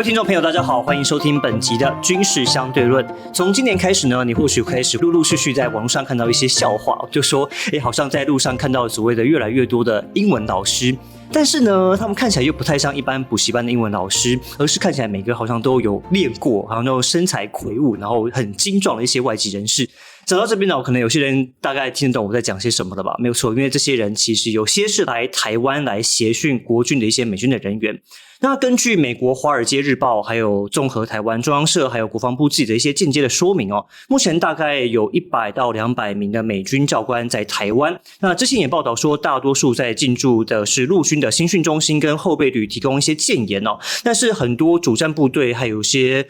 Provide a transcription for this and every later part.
位听众朋友大家好，欢迎收听本集的军事相对论。从今年开始呢，你或许开始陆陆续续在网络上看到一些笑话，就说好像在路上看到所谓的越来越多的英文老师，但是呢他们看起来又不太像一般补习班的英文老师，而是看起来每个好像都有练过，好像都身材魁梧，然后很精壮的一些外籍人士。讲到这边呢，可能有些人大概听得懂我在讲些什么了吧？没有错，因为这些人其实有些是来台湾来协训国军的一些美军的人员。那根据美国《华尔街日报》、还有综合台湾中央社、还有国防部自己的一些间接的说明哦，目前大概有100到200名的美军教官在台湾。那之前也报道说，大多数在进驻的是陆军的新训中心跟后备旅提供一些建言哦。但是很多主战部队还有一些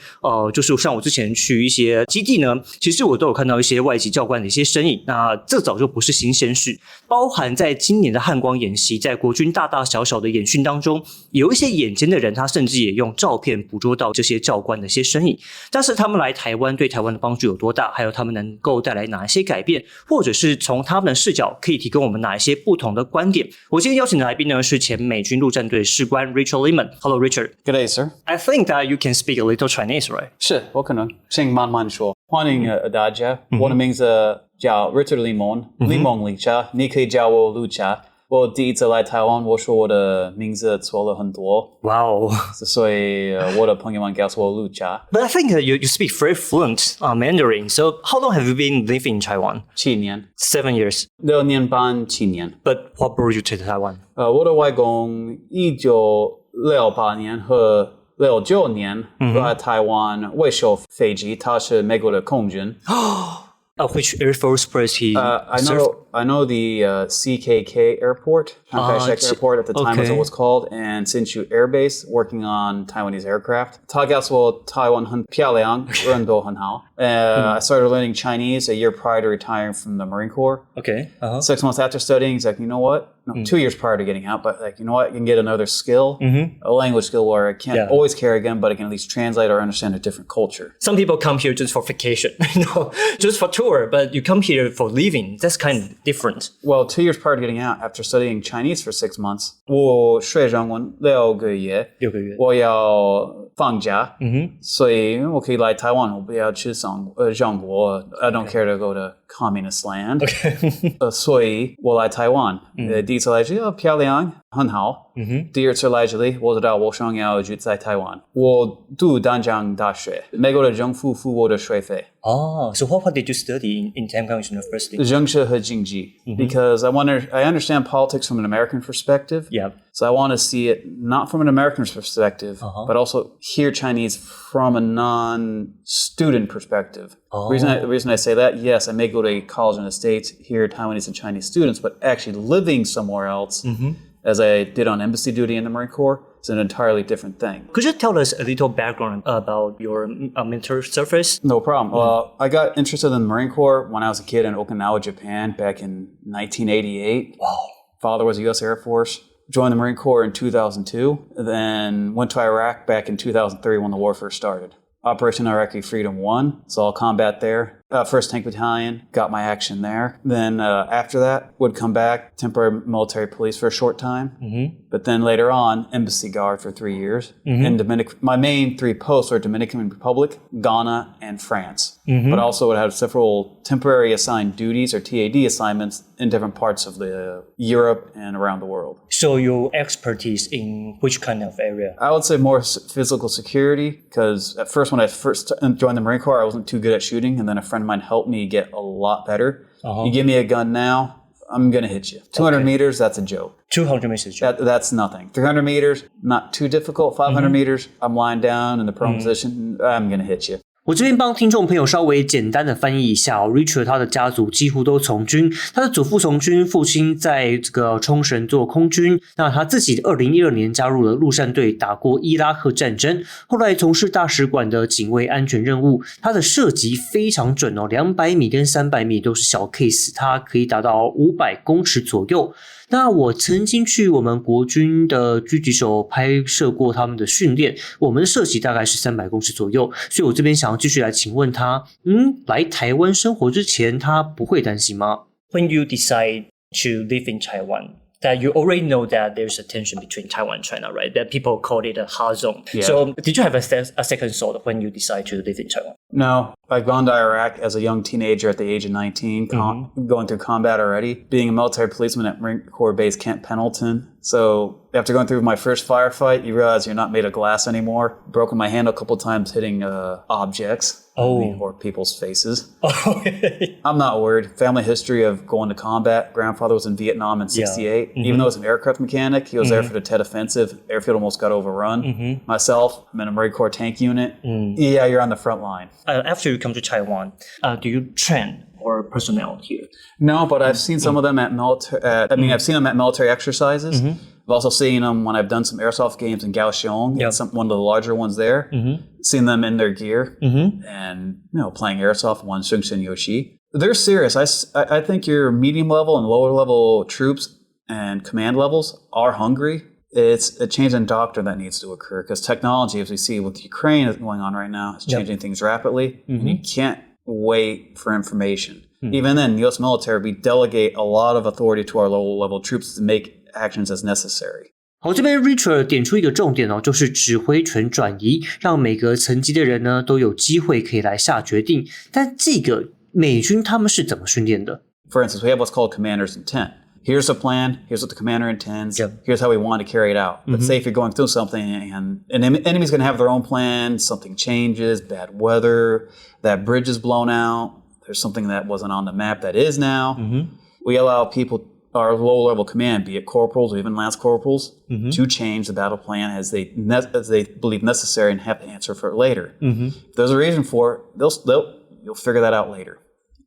就是像我之前去一些基地呢，其实我都有看到一些外籍教官的一些身影。那这早就不是新鲜事，包含在今年的汉光演习，在国军大大小小的演训当中，有一些眼尖的人他甚至也用照片捕捉到这些教官的一些身影。但是他们来台湾对台湾的帮助有多大，还有他们能够带来哪一些改变，或者是从他们的视角可以提供我们哪一些不同的观点。我今天邀请的来宾呢是前美军陆战队士官 Richard Limon。 Hello Richard。 Good day, sir. I think that you can speak a little Chinese, right? 是，我可能请慢慢说。欢迎大家，我的名字叫 Richard Limon， Limon 理查，你可以叫我陆查。我第一次来台湾，我说我的名字错了很多。Wow. 所以我的朋友们告訴我陸查。But I think you speak very fluent Mandarin. So how long have you been living in Taiwan? 7年。7 years. 6年半7年。But what brought you to Taiwan? 我的外公1968年和69年来台湾维修飞機，他是美國的空軍。Which Air Force base he served? I know the CKK airport, Chiang Airport at the time as it was called, and Hsinchu Air Base, working on Taiwanese aircraft. 他告诉我台湾很漂亮，人都很好。I started learning Chinese a year prior to retiring from the Marine Corps. Okay. 6 months after studying, he's like, you know what? No, 2 years prior to getting out, but like, you know what? You can get another skill, a language skill where I can't always carry again, but I can at least translate or understand a different culture. Some people come here just for vacation, just for tour, but you come here for living. That's kind of different. Well, 2 years prior to getting out, after studying Chinese for 6 months, 我学中文6个月，我要放假，所以我可以来台湾，我不要去中国。I don't care to go to communist land. Okay. 所以我来台湾，第一次来这里漂亮，很好。第二次来这里，我知道我想要住在台湾。我读淡江大学，美国的政府付我的学费。So what did you study in Tamkang University? 政治和经济 because I understand politics from an American perspective. Yeah. So I want to see it not from an American perspective, but also hear Chinese from a non-student perspective. The reason I say that, yes, I may go to college in the States, hear Taiwanese and Chinese students, but actually living somewhere else, as I did on embassy duty in the Marine Corps, is an entirely different thing. Could you tell us a little background about your military service? No problem. Well, I got interested in the Marine Corps when I was a kid in Okinawa, Japan, back in 1988. Wow. Father was a U.S. Air Force. Joined the Marine Corps in 2002, then went to Iraq back in 2003 when the war first started. Operation Iraqi Freedom 1, saw combat there. 1st Tank Battalion, got my action there. Then after that, would come back, temporary military police for a short time. But then later on, embassy guard for 3 years. In my main 3 posts are Dominican Republic, Ghana, and France. But also would have several temporary assigned duties or TAD assignments in different parts of Europe and around the world. So your expertise in which kind of area? I would say more physical security, because at first when I first joined the Marine Corps, I wasn't too good at shooting, and then a friend of mine helped me get a lot better. You give me a gun now, I'm going to hit you. 200 meters, that's a joke. 200 meters. That's nothing. 300 meters, not too difficult. 500 meters, I'm lying down in the prone position, I'm going to hit you. 我这边帮听众朋友稍微简单的翻译一下Richard 他的家族几乎都从军，他的祖父从军，父亲在这个冲绳做空军，那他自己2012年加入了陆战队，打过伊拉克战争，后来从事大使馆的警卫安全任务，他的射击非常准哦，200米跟300米都是小 case， 他可以达到500公尺左右。那我曾经去我们国军的狙击手拍摄过他们的训练，我们的射击大概是300公尺左右，所以我这边想要继续来请问他，来台湾生活之前他不会担心吗？ When you decide to live in Taiwan, that you already know that there's a tension between Taiwan and China, right? That people call it a hot zone. Yeah. So did you have a second thought when you decide to live in Taiwan? No, I've gone to Iraq as a young teenager at the age of 19, going through combat already, being a military policeman at Marine Corps Base Camp Pendleton. So after going through my first firefight, you realize you're not made of glass anymore. Broken my hand a couple times hitting objects or people's faces. I'm not worried. Family history of going to combat. Grandfather was in Vietnam in 68. Even though he was an aircraft mechanic, he was there for the Tet Offensive. Airfield almost got overrun. Myself, I'm in a Marine Corps tank unit. Yeah, you're on the front line. After you come to Taiwan, do you train or personnel here? No, but I've seen some of them at military. I've seen them at military exercises. I've also seen them when I've done some airsoft games in Kaohsiung, one of the larger ones there. Seen them in their gear and playing airsoft. One Shungshin Yoshi. They're serious. I think your medium level and lower level troops and command levels are hungry. It's a change in doctrine that needs to occur because technology, as we see with Ukraine going on right now, is changing things rapidly. And you can't wait for information. Even then, the U.S. military, we delegate a lot of authority to our lower-level troops to make actions as necessary. 好，这边 Richard 点出一个重点哦，就是指挥权转移，让每个层级的人呢都有机会可以来下决定。但这个美军他们是怎么训练的？ For instance, we have what's called commander's intent. Here's a plan. Here's what the commander intends. Here's how we want to carry it out. But say if you're going through something and an enemy's going to have their own plan, something changes, bad weather, that bridge is blown out, there's something that wasn't on the map that is now. We allow people, our low-level command, be it corporals or even lance corporals, to change the battle plan as they believe necessary and have to answer for it later. If there's a reason for it, you'll figure that out later.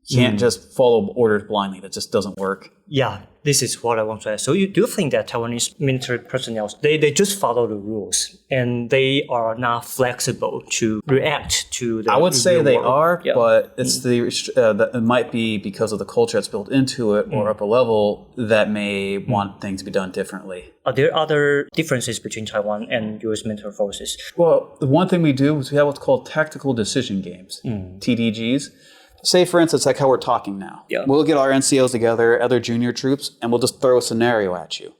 You can't just follow orders blindly. That just doesn't work. Yeah, this is what I want to ask. So you do think that Taiwanese military personnel, they just follow the rules and they are not flexible to react to the I would say they are, yeah. but it's it might be because of the culture that's built into it or upper level that may want things to be done differently. Are there other differences between Taiwan and U.S. military forces? Well, the one thing we do is we have what's called tactical decision games, TDGs. Say, for instance, like how we're talking now. We'll get our NCOs together, other junior troops, and we'll just throw a scenario at you.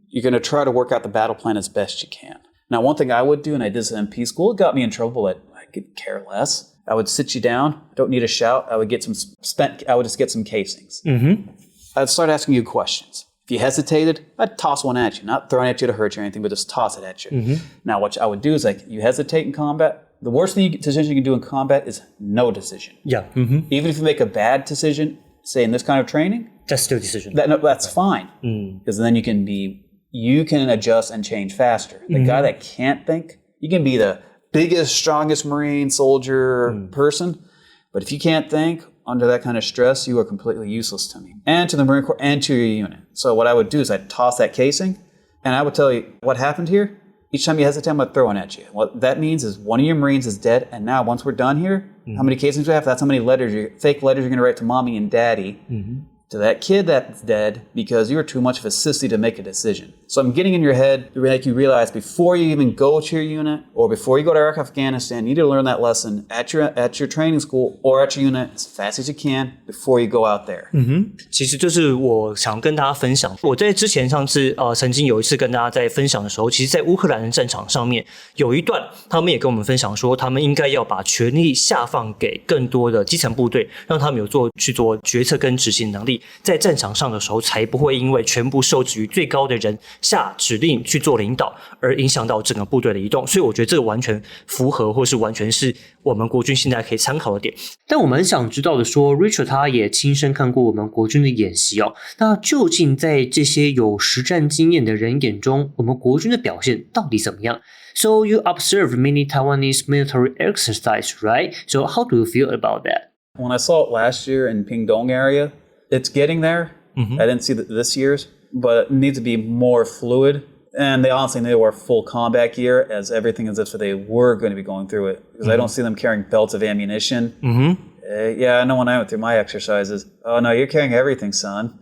You're going to try to work out the battle plan as best you can. Now, one thing I would do, and I did this in MP school, it got me in trouble, but I could care less. I would sit you down. Don't need a shout. I would get I would just get some casings. I'd start asking you questions. If you hesitated, I'd toss one at you. Not throwing at you to hurt you or anything, but just toss it at you. Now, what I would do is you hesitate in combat. The worst decision you can do in combat is no decision. Even if you make a bad decision, say in this kind of training, that's still a decision. That's fine, because then you can adjust and change faster. The guy that can't think, you can be the biggest, strongest Marine soldier person, but if you can't think under that kind of stress, you are completely useless to me and to the Marine Corps and to your unit. So what I would do is I'd toss that casing, and I would tell you what happened here. Each time you hesitate, I'm going to throw one at you. What that means is one of your Marines is dead, and now once we're done here, how many casings we have, that's how many fake letters you're going to write to mommy and daddy to that kid that's dead because you were too much of a sissy to make a decision. So I'm getting in your head to make you realize before you even go to your unit or before you go to Iraq, Afghanistan, you need to learn that lesson at your training school or at your unit as fast as you can before you go out there. 其实就是我想跟大家分享，我在之前上次曾经有一次跟大家在分享的时候，其实在乌克兰的战场上面有一段，他们也跟我们分享说，他们应该要把权力下放给更多的基层部队，让他们去做决策跟执行能力，在战场上的时候才不会因为全部受制于最高的人下指令去做领导而影响到整个部队的移动。所以我觉得这个完全符合或是完全是我们国军现在可以参考的点。但我们很想知道的说 Richard 他也亲身看过我们国军的演习哦，那究竟在这些有实战经验的人眼中，我们国军的表现到底怎么样？ So you observed many Taiwanese military exercise, right? So how do you feel about that? When I saw it last year in Pingdong area, it's getting there. I didn't see this year's, but it needs to be more fluid. And they honestly knew they were full combat gear as everything as if they were going to be going through it. Because I don't see them carrying belts of ammunition. Yeah, I know when I went through my exercises, oh no, you're carrying everything, son.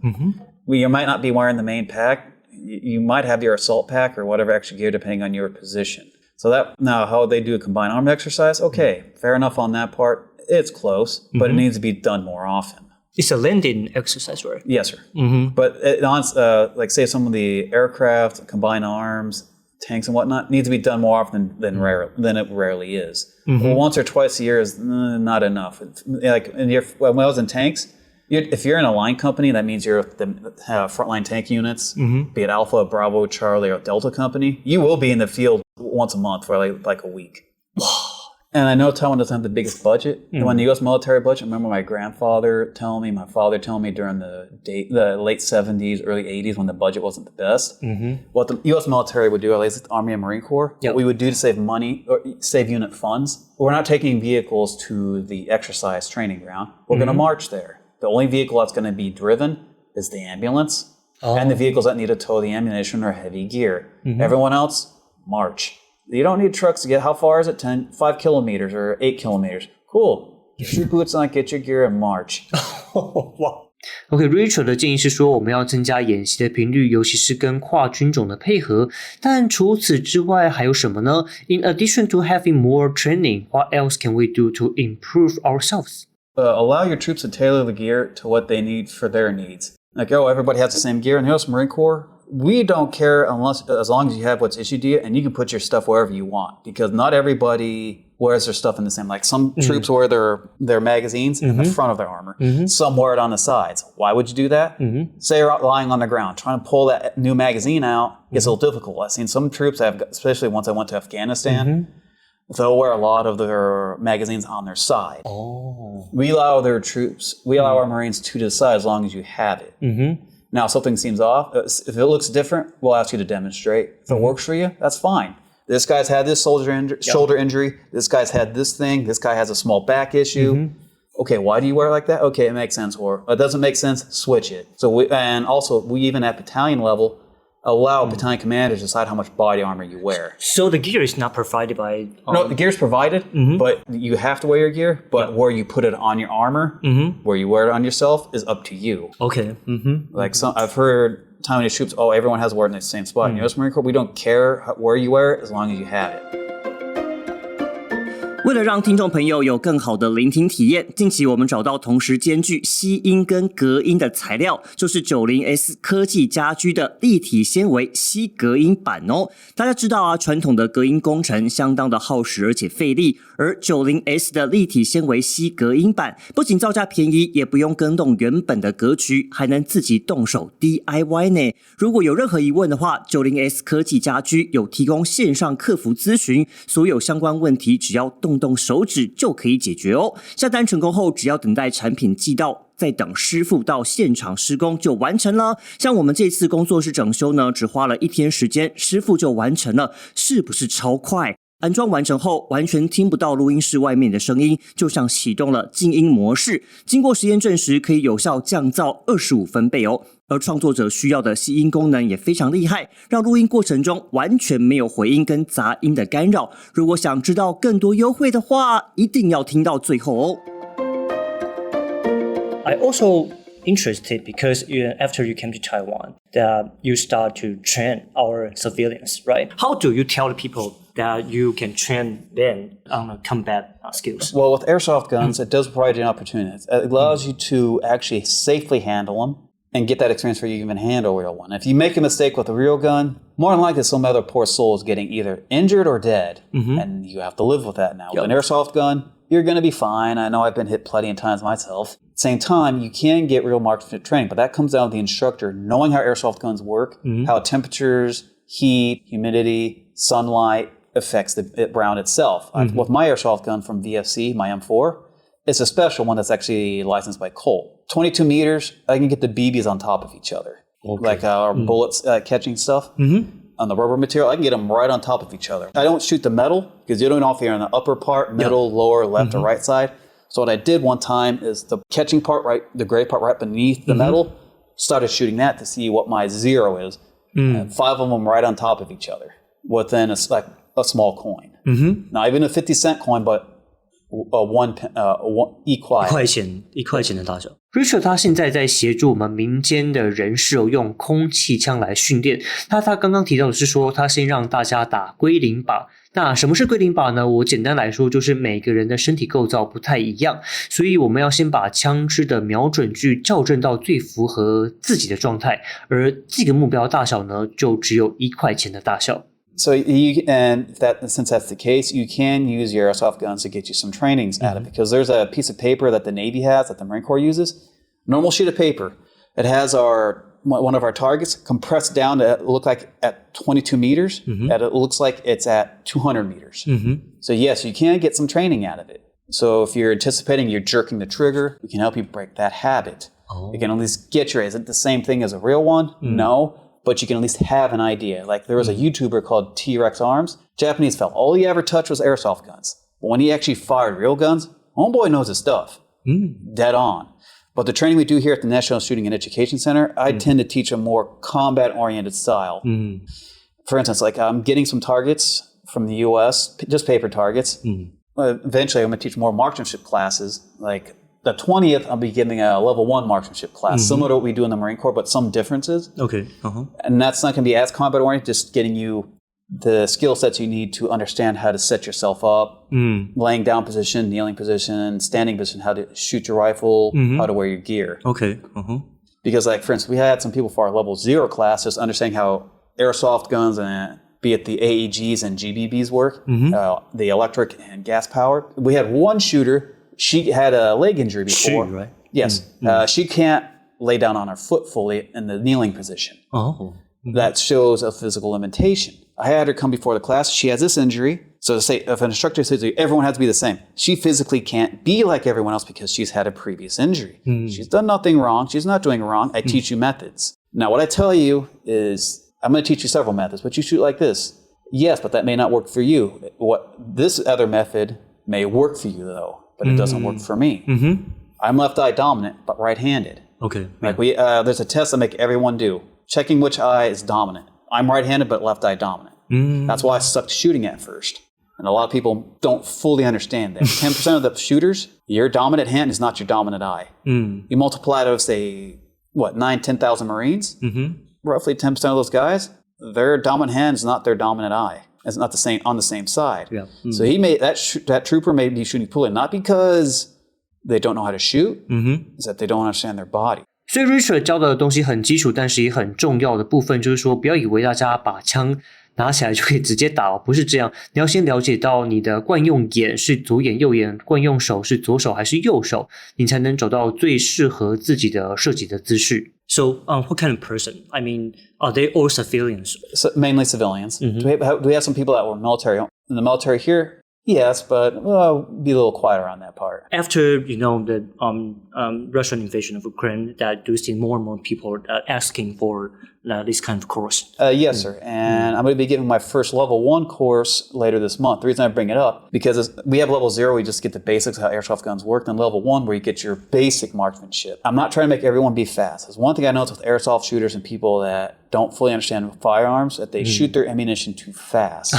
Well, you might not be wearing the main pack. You might have your assault pack or whatever extra gear depending on your position. So that now how they do a combined arm exercise, okay, fair enough on that part. It's close, but it needs to be done more often. It's a landing exercise, right? Yes, sir. Mm-hmm. But like say some of the aircraft, combined arms, tanks and whatnot needs to be done more often than it rarely is. Mm-hmm. Well, once or twice a year is not enough. Like when I was in tanks, if you're in a line company, that means you're the frontline tank units, be it Alpha, Bravo, Charlie, or Delta company. You will be in the field once a month for like a week. And I know Taiwan doesn't have the biggest budget. Mm-hmm. When the U.S. military budget, I remember my grandfather telling me, my father telling me during the late 70s, early 80s when the budget wasn't the best, what the U.S. military would do, at least the Army and Marine Corps, what we would do to save money or save unit funds, we're not taking vehicles to the exercise training ground. We're going to march there. The only vehicle that's going to be driven is the ambulance, and the vehicles that need to tow the ammunition or heavy gear. Everyone else, march. You don't need trucks to get, how far is it? 5 kilometers or 8 kilometers. Cool. Get your boots on, get your gear and march. Wow. OK, Richard 的建议是说，我们要增加演习的频率，尤其是跟跨军种的配合。但除此之外还有什么呢？ In addition to having more training, what else can we do to improve ourselves? Allow your troops to tailor the gear to what they need for their needs. Like, everybody has the same gear in the U.S. Marine Corps. We don't care as long as you have what's issued to you, and you can put your stuff wherever you want, because not everybody wears their stuff in the same. Like some troops wear their magazines in the front of their armor. Some wear it on the sides. Why would you do that? Say you're lying on the ground, trying to pull that new magazine out is a little difficult. I've seen some troops, especially once I went to Afghanistan, they'll wear a lot of their magazines on their side. We allow our Marines to decide as long as you have it. Now, if something seems off, if it looks different, we'll ask you to demonstrate. If it works for you, that's fine. This guy's had this shoulder injury. This guy's had this thing. This guy has a small back issue. Okay, why do you wear it like that? Okay, it makes sense. Or it doesn't make sense, switch it. So we even at battalion level, allow battalion commanders to decide how much body armor you wear. So the gear is not provided by... No, the gear is provided, but you have to wear your gear. But where you put it on your armor, where you wear it on yourself, is up to you. Okay. Like I've heard Taiwanese troops, everyone has to wear it in the same spot. In U.S. Marine Corps, we don't care where you wear it as long as you have it. 为了让听众朋友有更好的聆听体验，近期我们找到同时兼具吸音跟隔音的材料，就是 90S 科技家居的立体纤维吸隔音板哦。大家知道啊，传统的隔音工程相当的耗时而且费力，而 90S 的立体纤维吸隔音板不仅造价便宜，也不用更动原本的格局，还能自己动手 DIY 呢。如果有任何疑问的话， 90S 科技家居有提供线上客服咨询，所有相关问题只要动手指就可以解决哦。下单成功后，只要等待产品寄到，再等师傅到现场施工就完成了。像我们这次工作室整修呢，只花了1天时间，师傅就完成了，是不是超快？安装完成后，完全听不到录音室外面的声音，就像启动了静音模式。经过实验证实，可以有效降噪25分贝哦。而创作者需要的吸音功能也非常厉害，让录音过程中完全没有回音跟杂音的干扰。如果想知道更多优惠的话，一定要听到最后哦。I also interested because after you came to Taiwan, that you start to train our civilians, right? How do you tell the people that you can train them on combat skills? Well, with airsoft guns, it does provide you an opportunity. It allows you to actually safely handle them and get that experience where you can even handle a real one. If you make a mistake with a real gun, more than likely some other poor soul is getting either injured or dead, and you have to live with that now. With an airsoft gun, you're going to be fine. I know I've been hit plenty of times myself. At the same time, you can get real marksmanship training, but that comes down to the instructor knowing how airsoft guns work, how temperatures, heat, humidity, sunlight affects the round itself. With my airsoft gun from VFC, my M4, it's a special one that's actually licensed by Colt. 22 meters, I can get the BBs on top of each other. Like our bullets catching stuff. On the rubber material, I can get them right on top of each other. I don't shoot the metal because you don't know if you're on the upper part, middle, lower, left, or right side. So what I did one time is the catching part, the gray part right beneath the metal, started shooting that to see what my zero is. And 5 of them right on top of each other within a small coin. Not even a 50-cent coin, but 1 块钱的大小。Richard 他现在在协助我们民间的人士用空气枪来训练。他刚刚提到的是说，他先让大家打归零靶。那什么是归零靶呢？我简单来说，就是每个人的身体构造不太一样，所以我们要先把枪支的瞄准距校正到最符合自己的状态，而这个目标大小呢，就只有1块钱的大小。So since that's the case, you can use your airsoft guns to get you some trainings out of it. Because there's a piece of paper that the Navy has, that the Marine Corps uses, normal sheet of paper. It has one of our targets compressed down to look like at 22 meters, and it looks like it's at 200 meters. So yes, you can get some training out of it. So if you're anticipating you're jerking the trigger, we can help you break that habit. You can at least get is it the same thing as a real one? No. But you can at least have an idea. Like there was a YouTuber called T-Rex Arms, Japanese fella. All he ever touched was airsoft guns. But when he actually fired real guns, homeboy knows his stuff. Dead on. But the training we do here at the National Shooting and Education Center, I tend to teach a more combat-oriented style. For instance, like I'm getting some targets from the U.S., just paper targets. Eventually, I'm going to teach more marksmanship classes. Like the 20th, I'll be giving a level 1 marksmanship class, similar to what we do in the Marine Corps, but some differences. Okay. And that's not going to be as combat-oriented, just getting you the skill sets you need to understand how to set yourself up, laying down position, kneeling position, standing position, how to shoot your rifle, how to wear your gear. Okay. Because, like, for instance, we had some people for our level 0 class just understanding how airsoft guns, and be it the AEGs and GBBs work, the electric and gas powered. We had one shooter. She had a leg injury before. Shoot, right? Yes. She can't lay down on her foot fully in the kneeling position. Oh. That shows a physical limitation. I had her come before the class. She has this injury. So to say, if an instructor says everyone has to be the same, she physically can't be like everyone else because she's had a previous injury. She's done nothing wrong. She's not doing wrong. I teach you methods. Now, what I tell you is, I'm going to teach you several methods, but you shoot like this. Yes, but that may not work for you. This other method may work for you, though. But it doesn't work for me. I'm left eye dominant, but right-handed. Okay. Like there's a test I make everyone do, checking which eye is dominant. I'm right-handed, but left eye dominant. That's why I sucked shooting at first. And a lot of people don't fully understand that. 10% of the shooters, your dominant hand is not your dominant eye. You multiply those, say, 10,000 Marines? Roughly 10% of those guys, their dominant hand is not their dominant eye. It's not the same on the same side. Yeah. So he made that trooper may be shooting poorly, not because they don't know how to shoot, is that they don't understand their body. 所以 Richard 教的东西很基础，但是也很重要的部分就是说，不要以为大家把枪拿起来就可以直接打，不是这样。你要先了解到你的惯用眼是左眼右眼，惯用手是左手还是右手，你才能找到最适合自己的射击的姿势。So, what kind of person? I mean, are they all civilians? So, mainly civilians. Do we have some people that were military? In the military here? Yes, but be a little quieter on that part. After, the Russian invasion of Ukraine, that do see more and more people asking for this kind of course. Yes, sir. And I'm going to be giving my first level 1 course later this month. The reason I bring it up, because we have level 0, we just get the basics of how airsoft guns work, and level 1, where you get your basic marksmanship. I'm not trying to make everyone be fast. There's one thing I notice with airsoft shooters and people that don't fully understand firearms, that they shoot their ammunition too fast.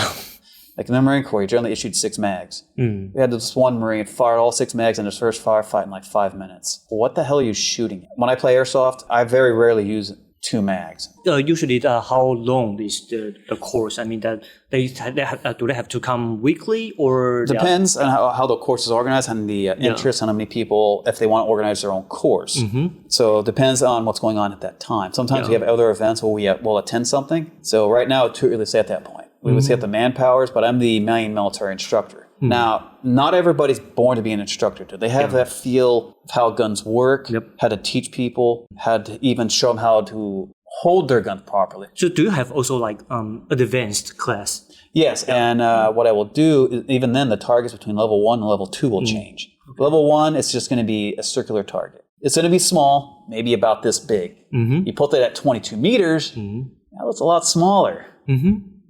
Like in the Marine Corps, you generally issued 6 mags. We had this one Marine fired all 6 mags in his first firefight in like 5 minutes. What the hell are you shooting at? When I play airsoft, I very rarely use 2 mags. Usually, how long is the course? I mean, that do they have to come weekly or? Depends on how the course is organized and the interest and how many people, if they want to organize their own course. So it depends on what's going on at that time. Sometimes we have other events where we'll attend something. So right now, it's too early to say at that point. We would say at the manpowers, but I'm the main military instructor. Now, not everybody's born to be an instructor. They have that feel of how guns work, how to teach people, how to even show them how to hold their guns properly. So do you have also like advanced class? Yes, and what I will do is even then the targets between level 1 and level 2 will change. Level 1, it's just going to be a circular target. It's going to be small, maybe about this big. You put that at 22 meters, now it's a lot smaller.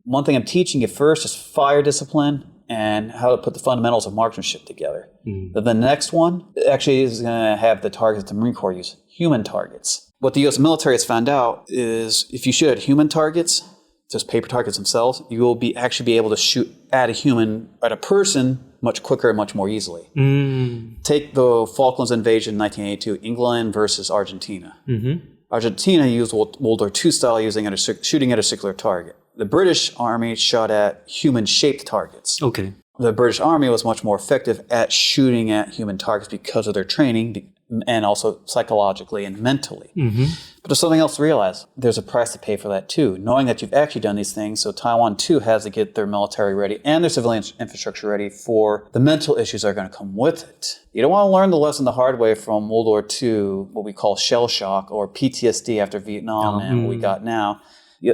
One thing I'm teaching you first is fire discipline and how to put the fundamentals of marksmanship together. Then the next one actually is going to have the targets the Marine Corps use, human targets. What the U.S. military has found out is if you shoot at human targets, just paper targets themselves, you will actually be able to shoot at a person much quicker and much more easily. Take the Falklands invasion in 1982, England versus Argentina. Argentina used World War II style shooting at a circular target. The British Army shot at human-shaped targets. Okay. The British Army was much more effective at shooting at human targets because of their training and also psychologically and mentally. But there's something else to realize. There's a price to pay for that too. Knowing that you've actually done these things, so Taiwan too has to get their military ready and their civilian infrastructure ready for the mental issues that are going to come with it. You don't want to learn the lesson the hard way from World War II, what we call shell shock or PTSD after Vietnam and what we got now.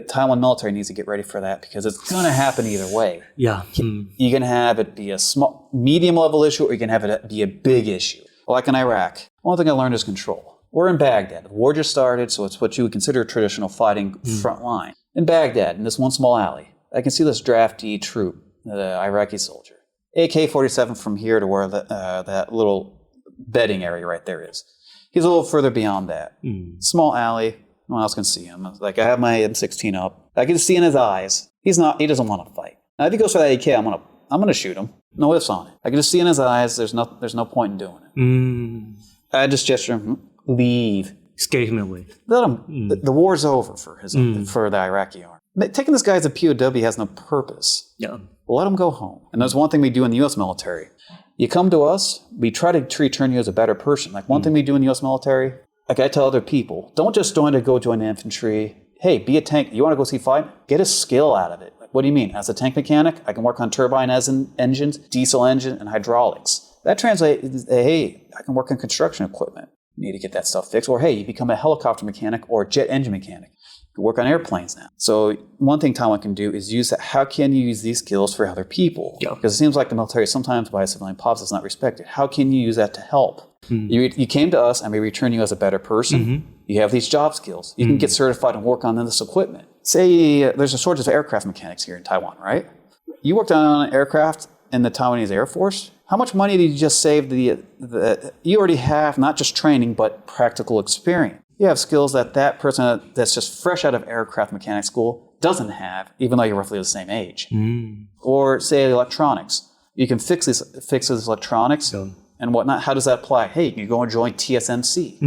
Taiwan military needs to get ready for that because it's going to happen either way. Yeah. You can have it be a small, medium level issue, or you can have it be a big issue. Like in Iraq, one thing I learned is control. We're in Baghdad. The war just started, so it's what you would consider a traditional fighting front line. In Baghdad, in this one small alley, I can see this drafty troop, the Iraqi soldier. AK-47 from here to where that little bedding area right there is. He's a little further beyond that. Small alley. No one else can see him. Like I have my M16 up. I can see in his eyes. He doesn't want to fight. Now if he goes for that AK, I'm gonna shoot him. No ifs on it. I can just see in his eyes there's no point in doing it. I just gesture him, leave. Scare him away. Let him the war's over for the Iraqi army. Taking this guy as a POW has no purpose. Yeah. Let him go home. And there's one thing we do in the US military. You come to us, we try to return you as a better person. Like one thing we do in the US military, like I tell other people, don't just go join the infantry. Hey, be a tank. You want to go see fight? Get a skill out of it. Like, what do you mean? As a tank mechanic, I can work on turbine engines, diesel engine, and hydraulics. That translates, hey, I can work on construction equipment. You need to get that stuff fixed. Or hey, you become a helicopter mechanic or a jet engine mechanic. You can work on airplanes now. So one thing Taiwan can do is use that. How can you use these skills for other people? Yeah. Because it seems like the military sometimes by civilian pops is not respected. How can you use that to help? You came to us and we return you as a better person. You have these job skills. You can get certified and work on this equipment. Say there's a shortage of aircraft mechanics here in Taiwan, right? You worked on an aircraft in the Taiwanese Air Force. How much money did you just save? You already have not just training, but practical experience. You have skills that person that's just fresh out of aircraft mechanic school doesn't have, even though you're roughly the same age. Or say electronics. You can fix these electronics and whatnot. How does that apply? Hey, you can go and join TSMC.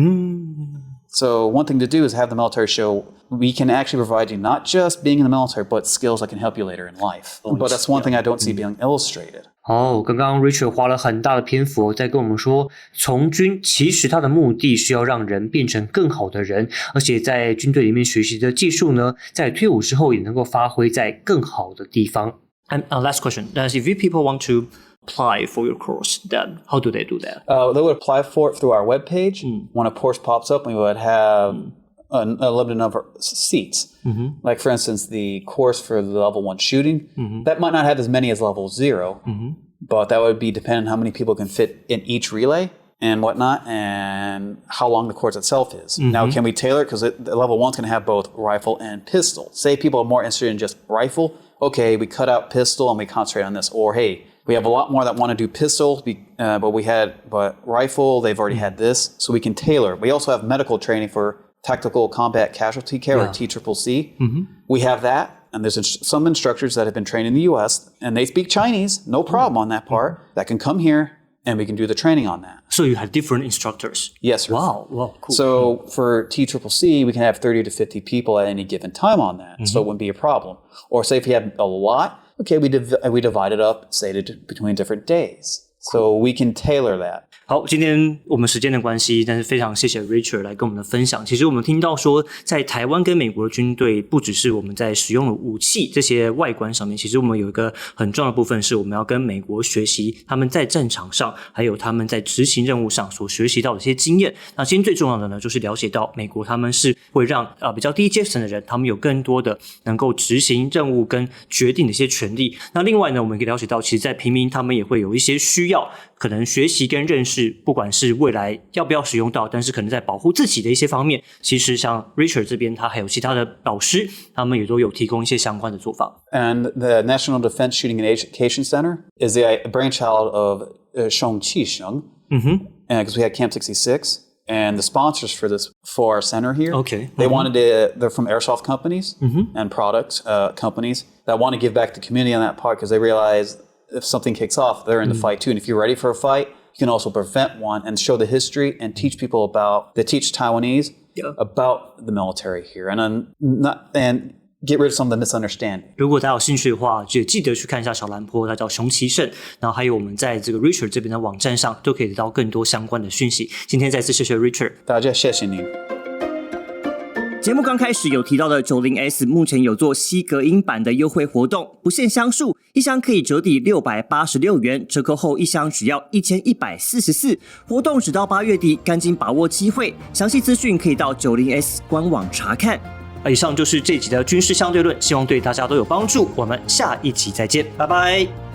So one thing to do is have the military show we can actually provide you not just being in the military, but skills that can help you later in life. But that's one thing I don't see being illustrated. 刚刚 Richard 花了很大的篇幅在跟我们说，从军其实它的目的是要让人变成更好的人，而且在军队里面学习的技术呢，在退伍之后也能够发挥在更好的地方。And last question, if people want to apply for your course, then how do they do that? They would apply for it through our webpage. When a course pops up, we would have a limited number of seats. Like, for instance, the course for the level 1 shooting, that might not have as many as level 0, but that would be depending on how many people can fit in each relay and whatnot, and how long the course itself is. Now, can we tailor it? Because level 1's going to have both rifle and pistol. Say people are more interested in just rifle. Okay, we cut out pistol and we concentrate on this. Or, hey, we have a lot more that want to do pistol, but rifle, they've already had this, so we can tailor. We also have medical training for Tactical Combat Casualty Care, or TCCC. We have that, and there's some instructors that have been trained in the U.S., and they speak Chinese, no problem on that part, that can come here, and we can do the training on that. So you have different instructors? Yes, sir. Wow, cool. So for TCCC, we can have 30 to 50 people at any given time on that, so it wouldn't be a problem. Or say if you have a lot, okay, we divide it up, say, between different days. So we can tailor that. 好，今天我们时间的关系，但是非常谢谢 Richard 来跟我们的分享。其实我们听到说，在台湾跟美国的军队，不只是我们在使用的武器这些外观上面，其实我们有一个很重要的部分，是我们要跟美国学习他们在战场上，还有他们在执行任务上所学习到的一些经验。那今天最重要的呢，就是了解到美国他们是会让比较低阶层的人，他们有更多的能够执行任务跟决定的一些权利。那另外呢，我们可以了解到，其实在平民他们也会有一些需要，可能学习跟认识，不管是未来要不要使用到，但是可能在保护自己的一些方面，其实像 Richard 这边他还有其他的老師，他们也都有提供一些相关的做法。And the National Defense Shooting and Education Center is the brainchild of Shong Qisheng, because we had Camp 66. And the sponsors for our center here, they they're from airsoft companies and product companies that want to give back to the community on that part, because they realize if something kicks off, they're in the fight too. And if you're ready for a fight, you can also prevent one and show the history and teach people teach Taiwanese about the military here and get rid of some of the misunderstanding. 如果大家有兴趣的话，就记得去看一下小兰坡，他叫熊崎胜，然后还有我们在这个 Richard 这边的网站上都可以得到更多相关的讯息。今天再次谢谢 Richard， 大家谢谢您。节目刚开始有提到的 90S 目前有做吸隔音版的优惠活动，不限箱数，一箱可以折抵686元，折扣后一箱只要1144。活动直到8月底，赶紧把握机会。详细资讯可以到 90S 官网查看。以上就是这集的军事相对论，希望对大家都有帮助。我们下一集再见，拜拜。